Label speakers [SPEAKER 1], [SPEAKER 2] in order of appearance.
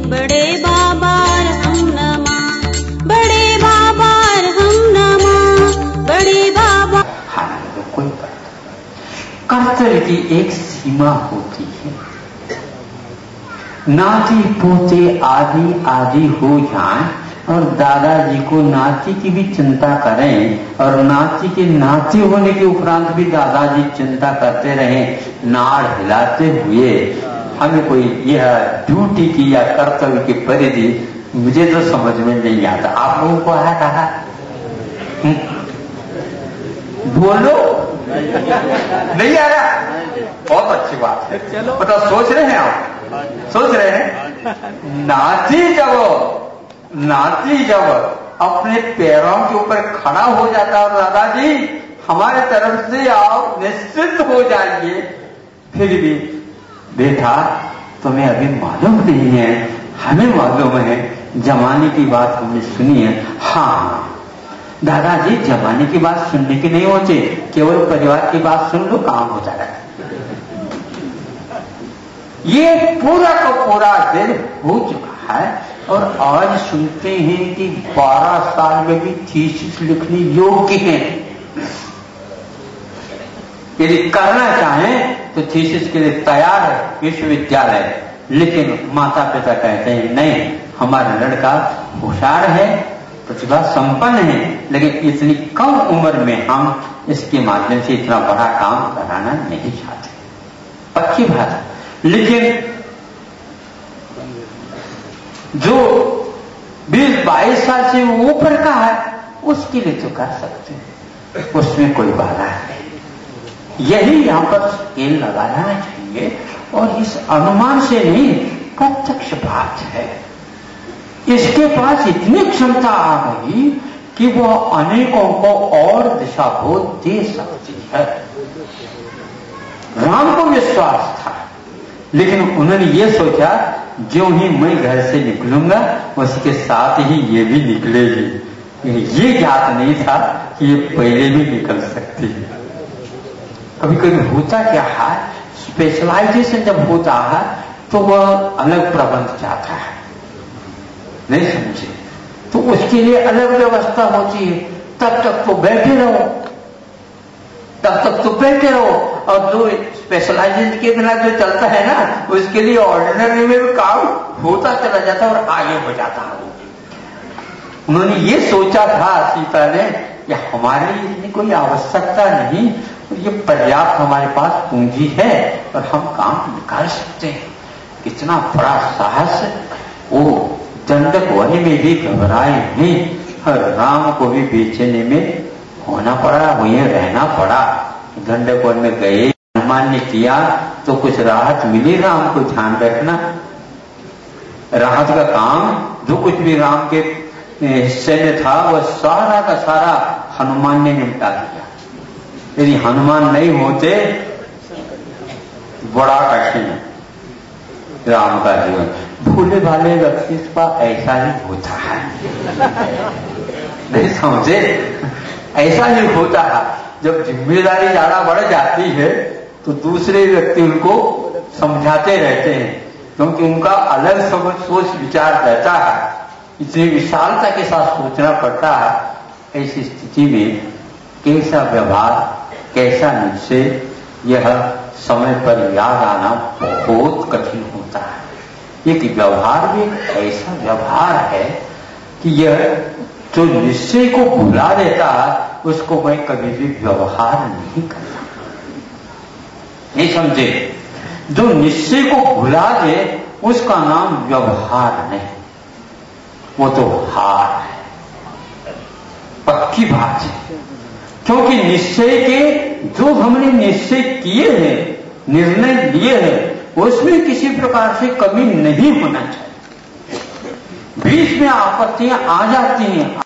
[SPEAKER 1] बड़े बाबा हम नमा, बड़े बाबा हम नमा, बड़े बाबा।
[SPEAKER 2] हालांकि कोई कर्तव्य की एक सीमा होती है। नाती पोते आदि आदि हो जाएं और दादाजी को नाती की भी चिंता करें और नाती के नाती होने के उपरांत भी दादाजी चिंता करते रहें, नाड़ हिलाते हुए, हमें कोई यह ड्यूटी की या कर्तव्य की परिधि मुझे तो समझ में नहीं आता। आप लोगों को आया कहा? बोलो, नहीं आ रहा? बहुत अच्छी बात है। मतलब सोच रहे हैं आप? सोच रहे हैं? नाती जब अपने पैरों के ऊपर खड़ा हो जाता है, दादाजी हमारे तरफ से आप निश्चित हो जाएंगे, फिर भी बेटा तुम्हें अभी मालूम नहीं है, हमें मालूम है, जमाने की बात हमने सुनी है। हाँ दादाजी, जमाने की बात सुनने की नहीं होती, केवल परिवार की बात सुन लो, काम हो जाएगा। ये पूरा का पूरा दिन हो चुका है और आज सुनते हैं कि 12 साल में भी थीसिस लिखने योग्य है। यदि करना चाहें तो थीसिस के लिए तैयार है विश्वविद्यालय, लेकिन माता पिता कहते हैं नहीं, हमारा लड़का होशियार है, प्रतिभा संपन्न है, लेकिन इतनी कम उम्र में हम इसके माध्यम से इतना बड़ा काम कराना नहीं चाहते। पक्की बात है, लेकिन जो 20-22 साल से ऊपर का है उसके लिए तो कर सकते हैं, उसमें कोई बाधा नहीं। यही यहां पर स्केल लगाना चाहिए और इस अनुमान से नहीं, प्रत्यक्ष बात है। इसके पास इतनी क्षमता आ गई कि वह अनेकों को और दिशा बोध दे सकती है। राम को विश्वास था, लेकिन उन्होंने ये सोचा जो ही मैं घर से निकलूंगा उसके साथ ही ये भी निकलेगी। ये ज्ञात नहीं था कि ये पहले भी निकल सकती है। कभी कभी होता क्या है, स्पेशलाइजेशन जब होता है तो वह अलग प्रबंध चाहता है, नहीं समझे, तो उसके लिए अलग व्यवस्था होती है। तब तक तो बैठे रहो, और जो स्पेशलाइजेशन के बिना जो चलता है ना, उसके लिए ऑर्डिनरी में भी काम होता चला जाता और आगे हो जाता है। उन्होंने ये सोचा था सीता ने कि हमारे लिए इतनी कोई आवश्यकता नहीं, ये पर्याप्त हमारे पास पूंजी है और हम काम निकाल सकते हैं। कितना बड़ा साहस! वो दंडक वन में भी घबराए नहीं और राम को भी बेचने में होना पड़ा, वहीं रहना पड़ा। दंडक वन में गए, हनुमान ने किया तो कुछ राहत मिली। राम को ध्यान रखना, राहत का काम जो कुछ भी राम के हिस्से में था वह सारा का सारा हनुमान ने निपटा दिया। यदि हनुमान नहीं होते बड़ा कठिन राम का जीवन। भूले भाले व्यक्ति का ऐसा ही होता है, नहीं समझे? ऐसा ही होता है। जब जिम्मेदारी ज्यादा बढ़ जाती है तो दूसरे व्यक्ति उनको समझाते रहते हैं, क्योंकि उनका अलग सोच विचार रहता है, इतनी विशालता के साथ सोचना पड़ता है। ऐसी स्थिति में कैसा व्यवहार, कैसा निश्चय, यह समय पर याद आना बहुत कठिन होता है। एक व्यवहार भी एक ऐसा व्यवहार है कि यह जो निश्चय को भुला देता है उसको मैं कभी भी व्यवहार नहीं करता, नहीं समझे? जो निश्चय को भुला दे उसका नाम व्यवहार नहीं, वो तो हार है। पक्की बात है, क्योंकि निश्चय के जो हमने निश्चय किए हैं, निर्णय लिए हैं, उसमें किसी प्रकार से कमी नहीं होना चाहिए। बीच में आपत्तियां आ जाती हैं,